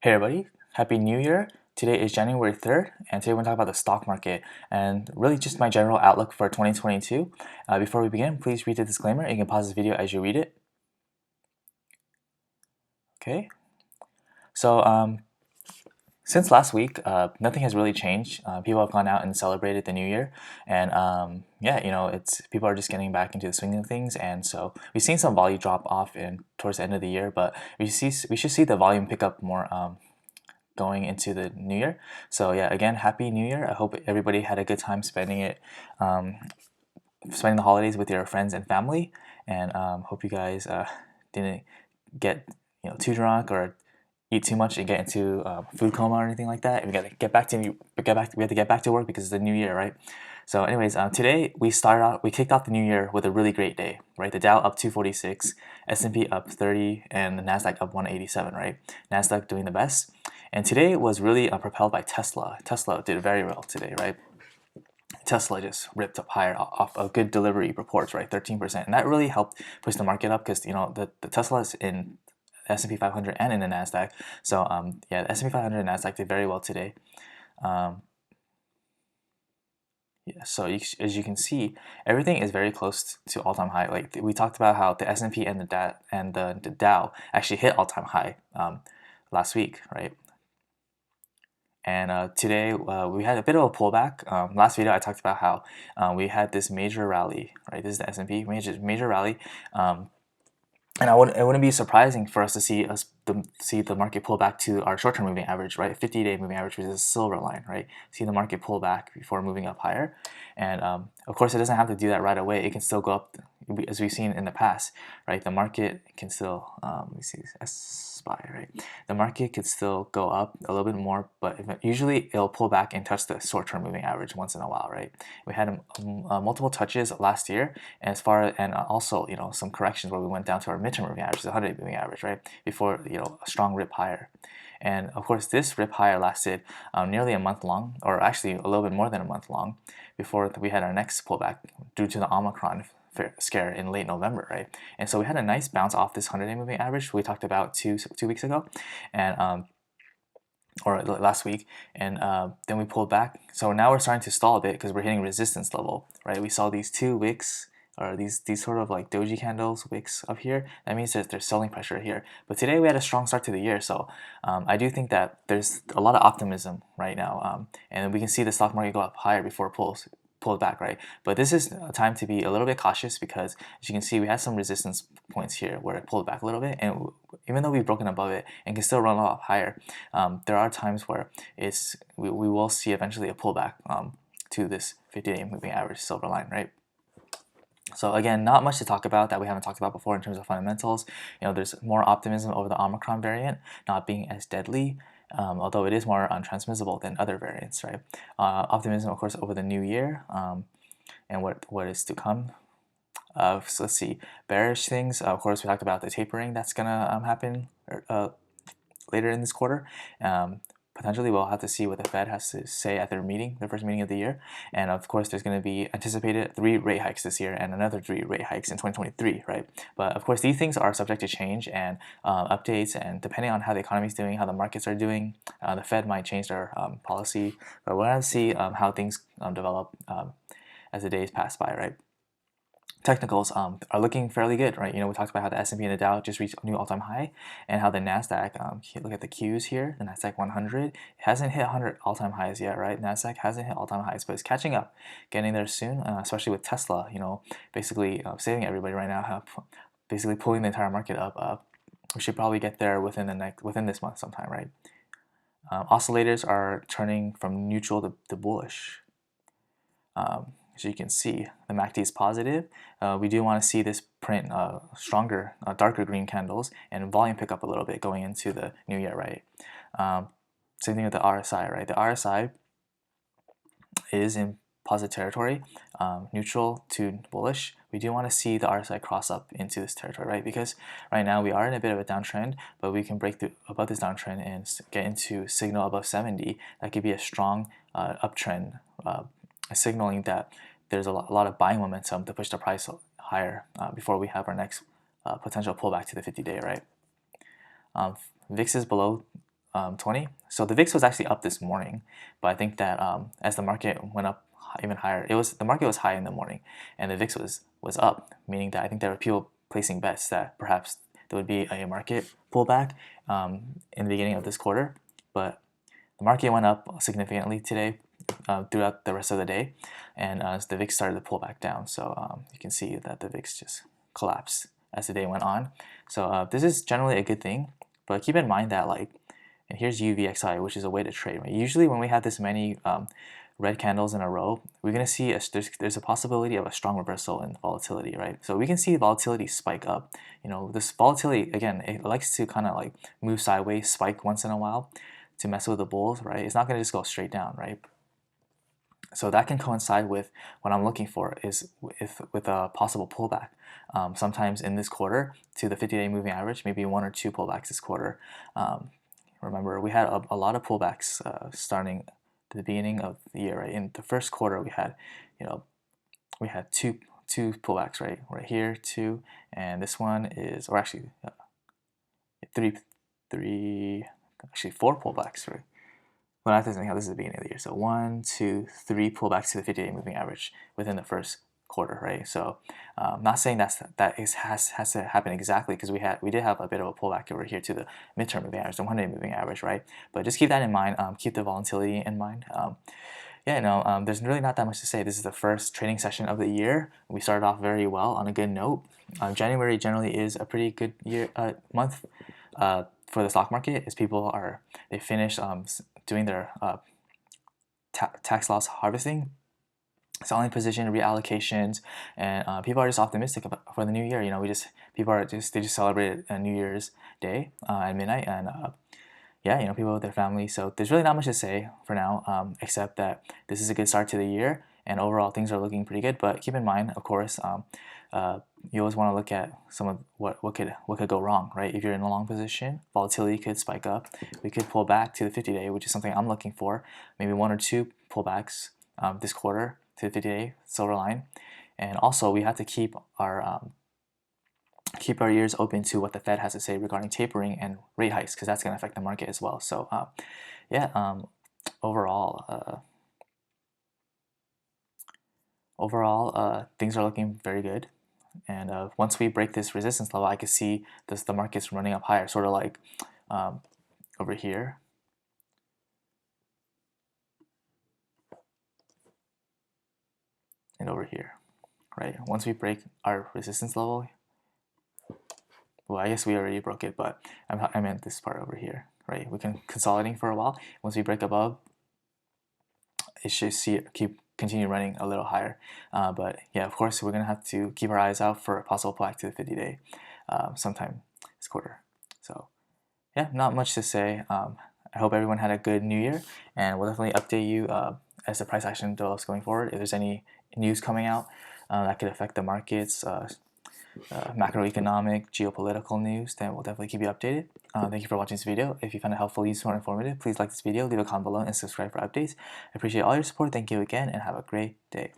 Hey everybody, Happy New Year! Today is January 3rd, and today we're going to talk about the stock market and really just my general outlook for 2022. Before we begin, please read the disclaimer. You can pause this video as you read it. Okay, so since last week, nothing has really changed. People have gone out and celebrated the New Year, and yeah, it's people are just getting back into the swing of things, and so we've seen some volume drop off towards the end of the year, but we should see the volume pick up more going into the new year. So yeah, again, Happy New Year. I hope everybody had a good time spending the holidays with your friends and family, and hope you guys didn't get too drunk or eat too much and get into food coma or anything like that. And we have to get back to work because it's the new year, right? So anyways, today we kicked off the new year with a really great day, right? The Dow up 246, S&P up 30, and the Nasdaq up 187, right? Nasdaq doing the best. And today was really propelled by Tesla. Tesla did very well today, right? Tesla just ripped up higher off of good delivery reports, right? 13%, and that really helped push the market up because the Tesla is in S&P 500 and in the Nasdaq. So yeah, the S&P 500 and Nasdaq did very well today. Yeah, so as you can see, everything is very close to all-time high. Like we talked about how the S&P and the Dow actually hit all-time high last week, right? And today we had a bit of a pullback. Last video I talked about how we had this major rally, right? This is the S&P major rally. And it wouldn't be surprising for us to see the market pull back to our short-term moving average, right? 50-day moving average, which is a silver line, right? See the market pull back before moving up higher. And of course, it doesn't have to do that right away. It can still go up, as we've seen in the past, right? The market can still, let me see, SPY, right? The market could still go up a little bit more, but usually it'll pull back and touch the short-term moving average once in a while, right? We had multiple touches last year, and also some corrections where we went down to our midterm moving average, the 100-day moving average, right? Before a strong rip higher. And of course, this rip higher lasted nearly a month long, or actually a little bit more than a month long, before we had our next pullback due to the Omicron scare in late November, right? And so we had a nice bounce off this 100-day moving average we talked about two weeks ago, and or last week, and then we pulled back. So now we're starting to stall a bit because we're hitting resistance level, right? We saw these two wicks, or these sort of like doji candles, wicks up here. That means that there's selling pressure here. But today we had a strong start to the year, so I do think that there's a lot of optimism right now, and we can see the stock market go up higher before it pulled back, right? But this is a time to be a little bit cautious because, as you can see, we had some resistance points here where it pulled back a little bit, and even though we've broken above it and can still run up higher, there are times where we will see eventually a pullback to this 50-day moving average silver line, right? So again, not much to talk about that we haven't talked about before in terms of fundamentals. There's more optimism over the Omicron variant not being as deadly, although it is more untransmissible than other variants, right? Optimism, of course, over the new year and what is to come. So let's see, bearish things. Of course, we talked about the tapering that's gonna happen later in this quarter. Potentially, we'll have to see what the Fed has to say at their first meeting of the year. And of course, there's going to be anticipated 3 rate hikes this year and another 3 rate hikes in 2023, right? But of course, these things are subject to change and updates, and depending on how the economy is doing, how the markets are doing, the Fed might change their policy. But we'll have to see how things develop as the days pass by, right? Technicals are looking fairly good, right? We talked about how the S&P and the Dow just reached a new all-time high, and how the Nasdaq, look at the Qs here, the Nasdaq 100, it hasn't hit 100 all-time highs yet, right? Nasdaq hasn't hit all-time highs, but it's catching up, getting there soon, especially with Tesla, basically saving everybody right now, basically pulling the entire market up. We should probably get there within this month sometime, right? Oscillators are turning from neutral to bullish. As you can see, the MACD is positive. We do want to see this print stronger, darker green candles, and volume pick up a little bit going into the new year, right? Same thing with the RSI, right? The RSI is in positive territory, neutral to bullish. We do want to see the RSI cross up into this territory, right? Because right now we are in a bit of a downtrend, but we can break through above this downtrend and get into signal above 70. That could be a strong uptrend, signaling that there's a lot of buying momentum to push the price higher before we have our next potential pullback to the 50-day, right? VIX is below 20. So the VIX was actually up this morning, but I think that as the market went up even higher, the market was high in the morning, and the VIX was up, meaning that I think there were people placing bets that perhaps there would be a market pullback in the beginning of this quarter, but the market went up significantly today throughout the rest of the day, and the VIX started to pull back down. So you can see that the VIX just collapsed as the day went on. So this is generally a good thing, but keep in mind that and here's UVXI, which is a way to trade. Right? Usually when we have this many red candles in a row, we're going to see there's a possibility of a strong reversal in volatility, right? So we can see volatility spike up. This volatility, again, it likes to kind of move sideways, spike once in a while to mess with the bulls, right? It's not going to just go straight down, right? So that can coincide with what I'm looking for is with a possible pullback. Sometimes in this quarter to the 50-day moving average, maybe 1 or 2 pullbacks this quarter. Remember, we had a lot of pullbacks starting at the beginning of the year, right? In the first quarter, we had two pullbacks, right? Right here, 2, and this one is, or actually actually 4 pullbacks, right? Well, that doesn't count. This is the beginning of the year. So 1, 2, 3 pullbacks to the 50-day moving average within the first quarter, right? So not saying has to happen exactly, because we did have a bit of a pullback over here to the midterm moving average, the 100-day moving average, right? But just keep that in mind. Keep the volatility in mind. There's really not that much to say. This is the first trading session of the year. We started off very well on a good note. January generally is a pretty good month for the stock market, as they finish doing their tax loss harvesting, selling position reallocations, and people are just optimistic for the new year. They just celebrated a New Year's Day at midnight, and people with their family. So there's really not much to say for now, except that this is a good start to the year, and overall things are looking pretty good. But keep in mind, of course, you always want to look at some of what could go wrong, right? If you're in a long position, volatility could spike up. We could pull back to the 50-day, which is something I'm looking for. Maybe 1 or 2 pullbacks this quarter to the 50-day silver line, and also we have to keep our ears open to what the Fed has to say regarding tapering and rate hikes, because that's going to affect the market as well. So overall, things are looking very good. And once we break this resistance level, I can see the market's running up higher, sort of like over here. And over here, right? Once we break our resistance level, well, I guess we already broke it, but I meant this part over here, right? We can consolidating for a while. Once we break above, it should continue running a little higher. But yeah, of course, we're gonna have to keep our eyes out for a possible pullback to the 50-day sometime this quarter. So yeah, not much to say. I hope everyone had a good New Year, and we'll definitely update you as the price action develops going forward. If there's any news coming out that could affect the markets, macroeconomic, geopolitical news, then we'll definitely keep you updated. Thank you for watching this video. If you found it helpful, useful, or informative, please like this video, leave a comment below, and subscribe for updates. I appreciate all your support. Thank you again, and have a great day.